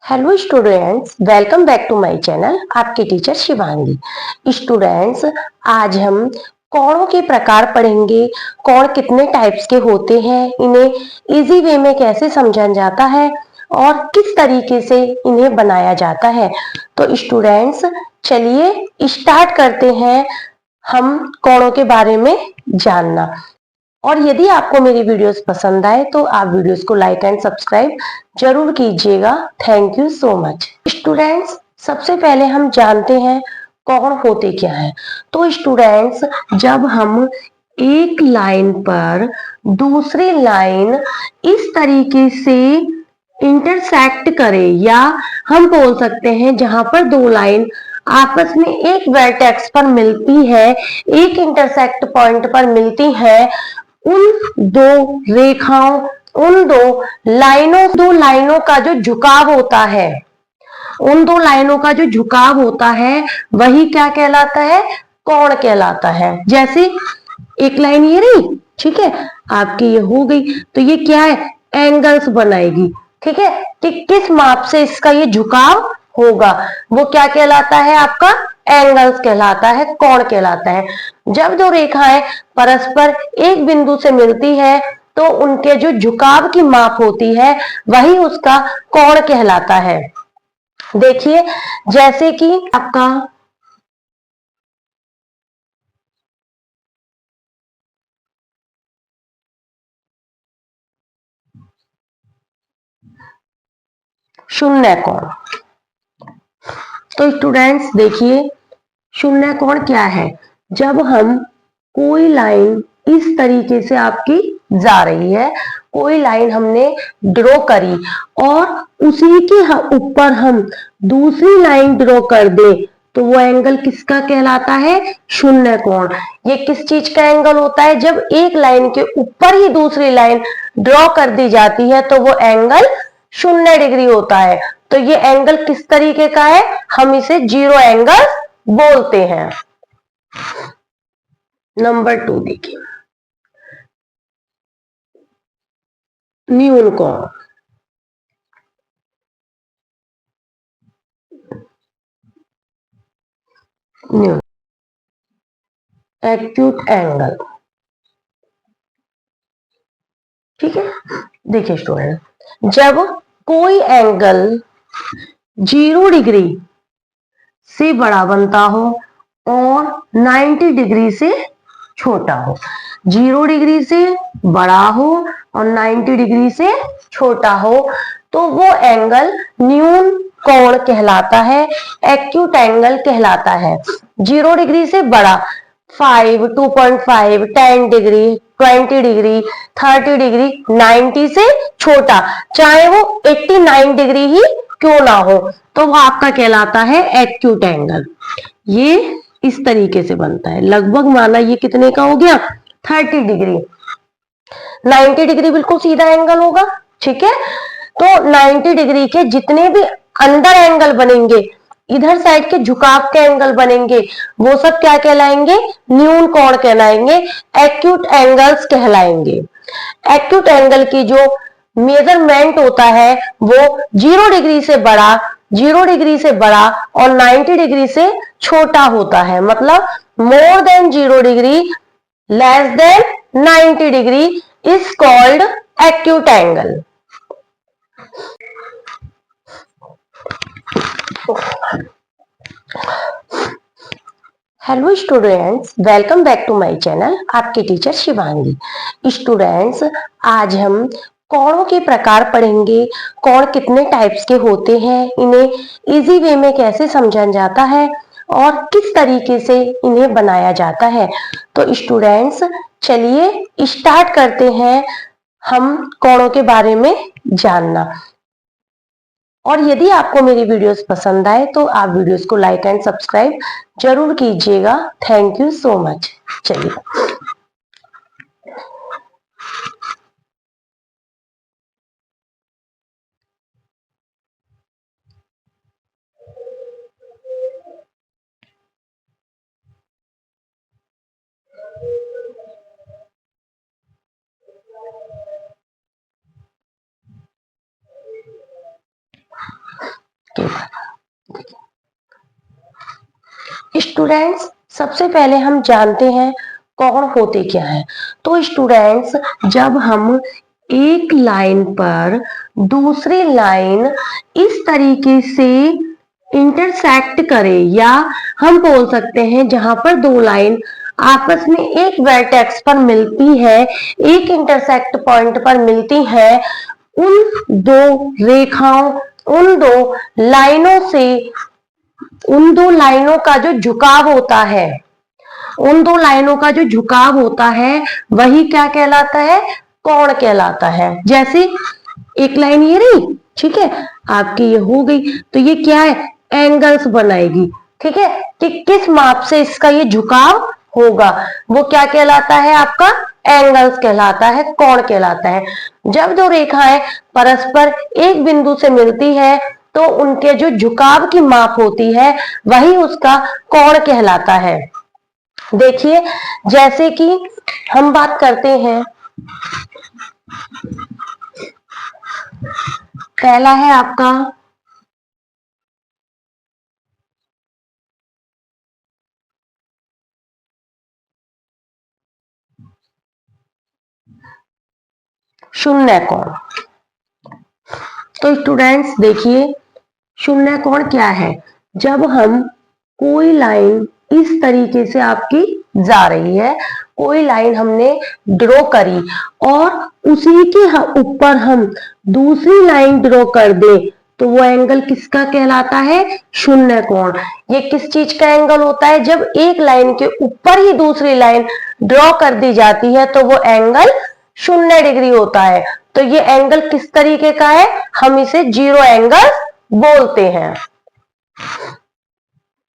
Hello students, welcome back to my channel. आपके teacher Shivangi. Students, आज हम कोणों के प्रकार पढ़ेंगे। कोण कितने टाइप्स के होते हैं, इन्हें इजी वे में कैसे समझा जाता है और किस तरीके से इन्हें बनाया जाता है। तो स्टूडेंट्स, चलिए स्टार्ट करते हैं हम कोणों के बारे में जानना। और यदि आपको मेरी वीडियोस पसंद आए तो आप वीडियोस को लाइक एंड सब्सक्राइब जरूर कीजिएगा। Thank you so much. Students, सबसे पहले हम जानते हैं कोण होते क्या है। तो स्टूडेंट्स, जब हम एक लाइन पर दूसरी लाइन इस तरीके से इंटरसेक्ट करें, या हम बोल सकते हैं जहां पर दो लाइन आपस में एक वर्टेक्स पर मिलती है, एक इंटरसेक्ट पॉइंट पर मिलती है, उन दो रेखाओं, उन दो लाइनों का जो झुकाव होता है, उन दो लाइनों का जो झुकाव होता है वही क्या कहलाता है? कोण कहलाता है। जैसे एक लाइन ये रही, ठीक है, आपकी ये हो गई, तो ये क्या है? एंगल्स बनाएगी। ठीक है, कि किस माप से इसका ये झुकाव होगा, वो क्या कहलाता है? आपका एंगल्स कहलाता है, कोण कहलाता है। जब दो रेखाएं परस्पर एक बिंदु से मिलती है तो उनके जो झुकाव की माप होती है वही उसका कोण कहलाता है। देखिए, जैसे कि आपका शून्य कोण। तो स्टूडेंट्स देखिए, शून्य कोण क्या है? जब हम कोई लाइन इस तरीके से आपकी जा रही है, कोई लाइन हमने ड्रॉ करी और उसी के ऊपर हम दूसरी लाइन ड्रॉ कर दे, तो वो एंगल किसका कहलाता है? शून्य कोण। ये किस चीज का एंगल होता है? जब एक लाइन के ऊपर ही दूसरी लाइन ड्रॉ कर दी जाती है तो वो एंगल 0 डिग्री होता है। तो ये एंगल किस तरीके का है? हम इसे जीरो एंगल बोलते हैं। नंबर 2 देखिए, न्यून कोण। न्यून एक्यूट एंगल। ठीक है, देखिए स्टूडेंट, जब कोई एंगल 0 डिग्री से बड़ा बनता हो और 90 डिग्री से छोटा हो, 0 डिग्री से बड़ा हो और 90 डिग्री से छोटा हो, तो वो एंगल न्यून कोण कहलाता है, एक्यूट एंगल कहलाता है। 0 डिग्री से बड़ा 5, 2.5, 10 डिग्री, 20 डिग्री, 30 डिग्री, 90 से छोटा, चाहे वो 89 डिग्री ही क्यों ना हो, तो वो आपका कहलाता है एक्यूट एंगल। ये इस तरीके से बनता है। लगभग माना ये कितने का हो गया? 30 डिग्री। 90 डिग्री बिल्कुल सीधा एंगल होगा। ठीक है, तो 90 डिग्री के जितने भी अंदर एंगल बनेंगे, इधर साइड के झुकाव के एंगल बनेंगे, वो सब क्या कहलाएंगे? न्यून कोण कहलाएंगे, एक्यूट एंगल्स कहलाएंगे। एक्यूट एंगल की जो मेजरमेंट होता है वो 0 डिग्री से बड़ा, 0 डिग्री से बड़ा और 90 डिग्री से छोटा होता है। मतलब more than 0 degree, less than 90 degree is called acute angle. Hello students, welcome back to my channel. आपके टीचर शिवांगी। स्टूडेंट्स, आज हम कोणों के प्रकार पढ़ेंगे। कोण कितने टाइप्स के होते हैं, इन्हें इजी वे में कैसे समझा जाता है और किस तरीके से इन्हें बनाया जाता है। तो स्टूडेंट्स, चलिए स्टार्ट करते हैं हम कोणों के बारे में जानना। और यदि आपको मेरी वीडियोस पसंद आए तो आप वीडियोस को लाइक एंड सब्सक्राइब जरूर कीजिएगा। Thank you so much. चलिए, स्टूडेंट्स, सबसे पहले हम जानते हैं कोण होते क्या है। तो स्टूडेंट्स, जब हम एक लाइन पर दूसरी लाइन इस तरीके से इंटरसेक्ट करें, या हम बोल सकते हैं जहां पर दो लाइन आपस में एक वर्टेक्स पर मिलती है, एक इंटरसेक्ट पॉइंट पर मिलती है, उन दो रेखाओं, उन दो लाइनों से, उन दो लाइनों का जो झुकाव होता है, उन दो लाइनों का जो झुकाव होता है वही क्या कहलाता है, कोण कहलाता है। जैसे एक लाइन ये रही, ठीक है, आपकी ये हो गई, तो ये क्या है, एंगल्स बनाएगी, ठीक है, कि किस माप से इसका ये झुकाव होगा, वो क्या कहलाता है, आपका एंगल्स कहलाता है, कोण कहलाता है। जब दो रेखाएं परस्पर एक बिंदु से मिलती है तो उनके जो झुकाव की माप होती है वही उसका कोण कहलाता है। देखिए, जैसे कि हम बात करते हैं, पहला है आपका शून्य कोण। तो स्टूडेंट्स देखिए, शून्य कोण क्या है, जब हम कोई लाइन इस तरीके से आपकी जा रही है, कोई लाइन हमने ड्रॉ करी और उसी के ऊपर हम दूसरी लाइन ड्रॉ कर दे, तो वो एंगल किसका कहलाता है, शून्य कोण। ये किस चीज का एंगल होता है, जब एक लाइन के ऊपर ही दूसरी लाइन ड्रॉ कर दी जाती है तो वो एंगल 0 डिग्री होता है। तो ये एंगल किस तरीके का है, हम इसे जीरो एंगल बोलते हैं।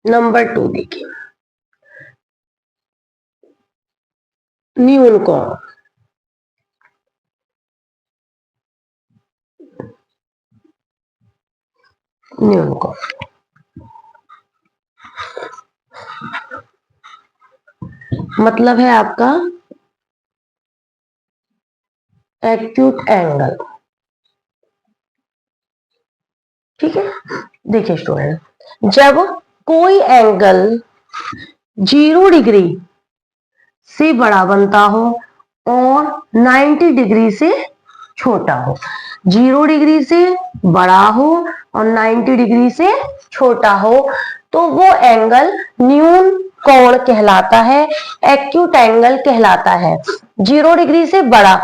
नंबर 2 देखिए, न्यून कोण। न्यून कोण मतलब है आपका एक्यूट एंगल, ठीक है। देखिए स्टूडेंट, जब कोई एंगल 0 डिग्री से बड़ा बनता हो और 90 डिग्री से छोटा हो, 0 डिग्री से बड़ा हो और 90 डिग्री से छोटा हो, तो वो एंगल न्यून कोण कहलाता है, एक्यूट एंगल कहलाता है। 0 डिग्री से बड़ा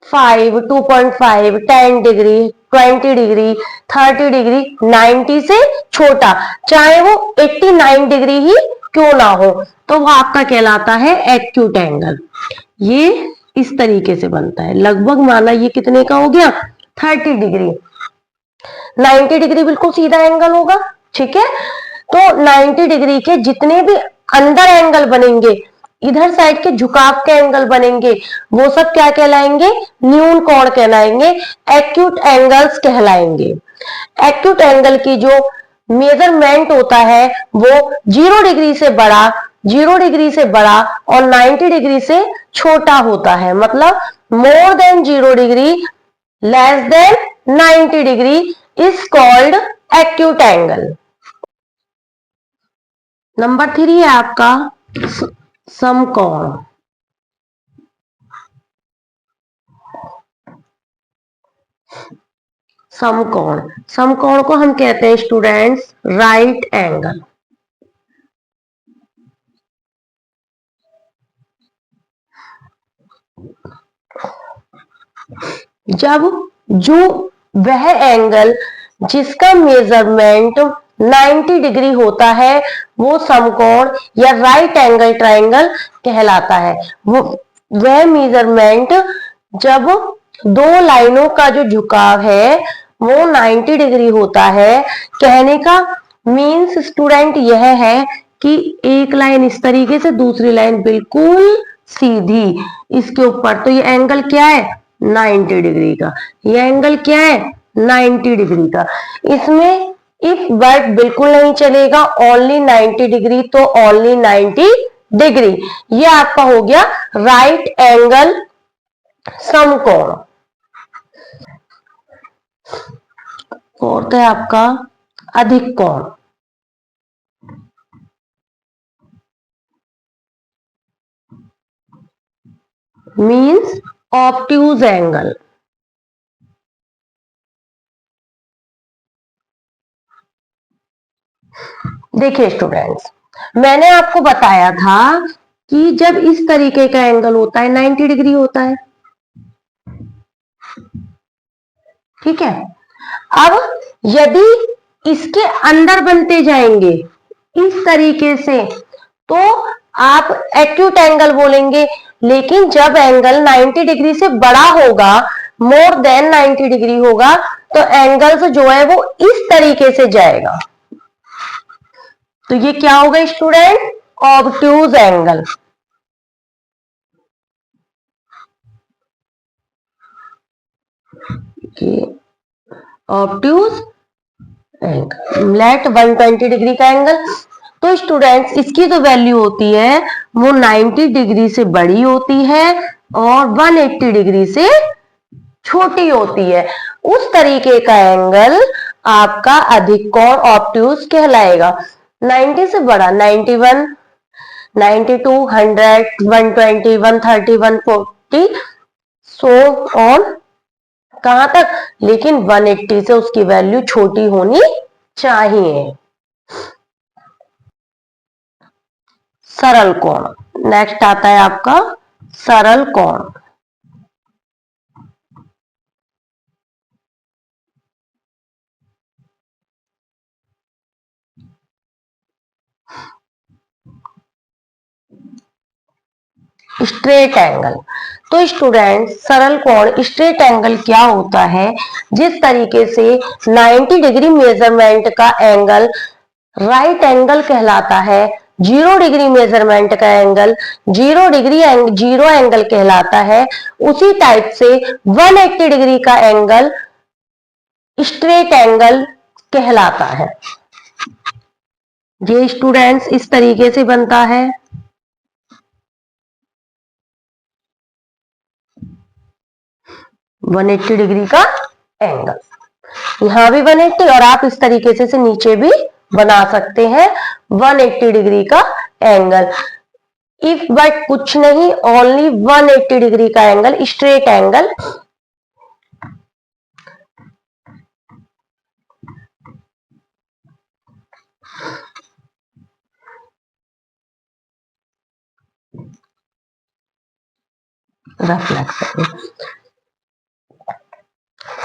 5, 2.5, 10 डिग्री, 20 डिग्री, 30 डिग्री, 90 से छोटा, चाहे वो 89 डिग्री ही क्यों ना हो, तो वो आपका कहलाता है एक्यूट एंगल। ये इस तरीके से बनता है, लगभग माना ये कितने का हो गया, 30 डिग्री। 90 डिग्री बिल्कुल सीधा एंगल होगा, ठीक है। तो 90 डिग्री के जितने भी अंदर एंगल बनेंगे, इधर साइड के झुकाव के एंगल बनेंगे, वो सब क्या कहलाएंगे, न्यून कोण कहलाएंगे, एक्यूट एंगल्स कहलाएंगे। एक्यूट एंगल की जो मेजरमेंट होता है वो 0 डिग्री से बड़ा, 0 डिग्री से बड़ा और 90 डिग्री से छोटा होता है, मतलब more than 0 degree, less than 90 degree is called acute angle. Number 3 है आपका समकोण। समकोण, समकोण को हम कहते हैं स्टूडेंट्स राइट एंगल। जब जो वह एंगल जिसका मेजरमेंट 90 डिग्री होता है वो समकोण या राइट एंगल ट्रायंगल कहलाता है। वो वह मेजरमेंट जब दो लाइनों का जो झुकाव है वो 90 डिग्री होता है। कहने का मीन्स स्टूडेंट यह है कि एक लाइन इस तरीके से, दूसरी लाइन बिल्कुल सीधी इसके ऊपर, तो ये एंगल क्या है, 90 डिग्री का। ये एंगल क्या है, 90 डिग्री का। इसमें इफ बट बिल्कुल नहीं चलेगा, ओनली 90 डिग्री तो ओनली 90 डिग्री। ये आपका हो गया राइट एंगल समकोण। फोर्थ है आपका अधिक कोण। Means obtuse angle. देखिए स्टूडेंट्स, मैंने आपको बताया था कि जब इस तरीके का एंगल होता है 90 डिग्री होता है, ठीक है। अब यदि इसके अंदर बनते जाएंगे इस तरीके से तो आप एक्यूट एंगल बोलेंगे, लेकिन जब एंगल 90 डिग्री से बड़ा होगा, मोर देन 90 डिग्री होगा, तो एंगल्स जो है वो इस तरीके से जाएगा। तो ये क्या होगा student? Obtuse angle. Obtuse angle, let 120 degree का एंगल। तो स्टूडेंट्स इसकी जो वैल्यू होती है वो 90 डिग्री से बड़ी होती है और 180 डिग्री से छोटी होती है। उस तरीके का एंगल आपका अधिक कोण ऑब्ट्यूज कहलाएगा। 90 से बड़ा 91, 92, 100, 120, 130, 140, सो ऑन, कहां तक, लेकिन 180 से उसकी वैल्यू छोटी होनी चाहिए। सरल कोण, नेक्स्ट आता है आपका सरल कोण। Straight angle. तो स्टूडेंट सरल कोण स्ट्रेट एंगल क्या होता है? जिस तरीके से 90 डिग्री मेजरमेंट का एंगल राइट एंगल कहलाता है, 0 डिग्री मेजरमेंट का एंगल जीरो एंगल कहलाता है, उसी टाइप से 180 डिग्री का एंगल स्ट्रेट एंगल कहलाता है। ये स्टूडेंट्स इस तरीके से बनता है। वन 180 डिग्री का एंगल, यहां भी 180 और आप इस तरीके से नीचे भी बना सकते हैं 180 डिग्री का एंगल। इफ बट कुछ नहीं, ओनली 180 डिग्री का एंगल स्ट्रेट एंगल।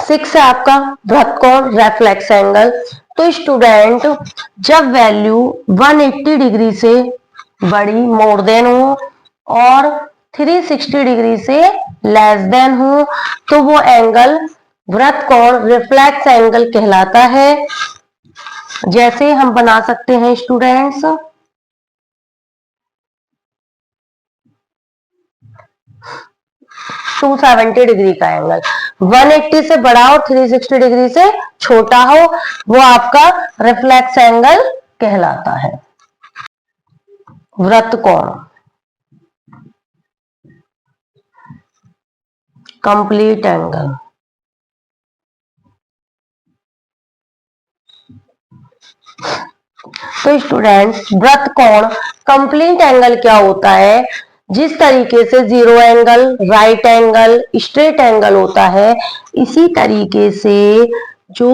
सिक्स है आपका वृत्तकोण रेफ्लेक्स एंगल। तो स्टूडेंट जब वैल्यू 180 डिग्री से बड़ी मोर देन हो और 360 डिग्री से लेस देन हो तो वो एंगल वृत्तकोण रिफ्लेक्स एंगल कहलाता है। जैसे हम बना सकते हैं स्टूडेंट्स, 270 डिग्री का एंगल 180 से बड़ा हो 360 डिग्री से छोटा हो, वो आपका रिफ्लेक्स एंगल कहलाता है। वृत्तकोण कंप्लीट एंगल। तो स्टूडेंट्स वृत्तकोण कंप्लीट एंगल क्या होता है? जिस तरीके से zero angle, right angle, straight angle होता है, इसी तरीके से जो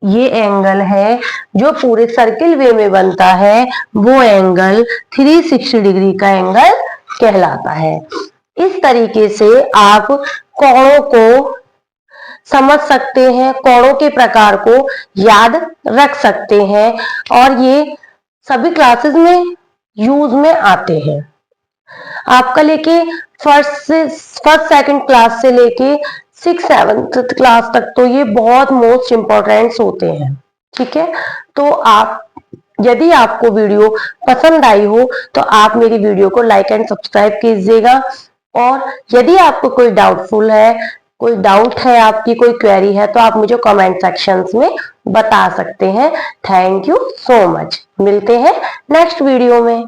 ये एंगल है जो पूरे सर्किल वे में बनता है वो एंगल 360 डिग्री का एंगल कहलाता है। इस तरीके से आप कोणों को समझ सकते हैं, कोणों के प्रकार को याद रख सकते हैं और ये सभी क्लासेस में यूज में आते हैं। आपका लेके फर्स्ट सेकंड क्लास से लेके 6-7 क्लास तक तो ये बहुत मोस्ट इंपॉर्टेंट होते हैं, ठीक है। तो आप यदि आपको वीडियो पसंद आई हो तो आप मेरी वीडियो को लाइक एंड सब्सक्राइब कीजिएगा और यदि आपको कोई डाउटफुल है, कोई डाउट है, आपकी कोई क्वेरी है तो आप मुझे कमेंट सेक्शंस में बता सकते हैं। थैंक यू सो मच, मिलते हैं नेक्स्ट वीडियो में।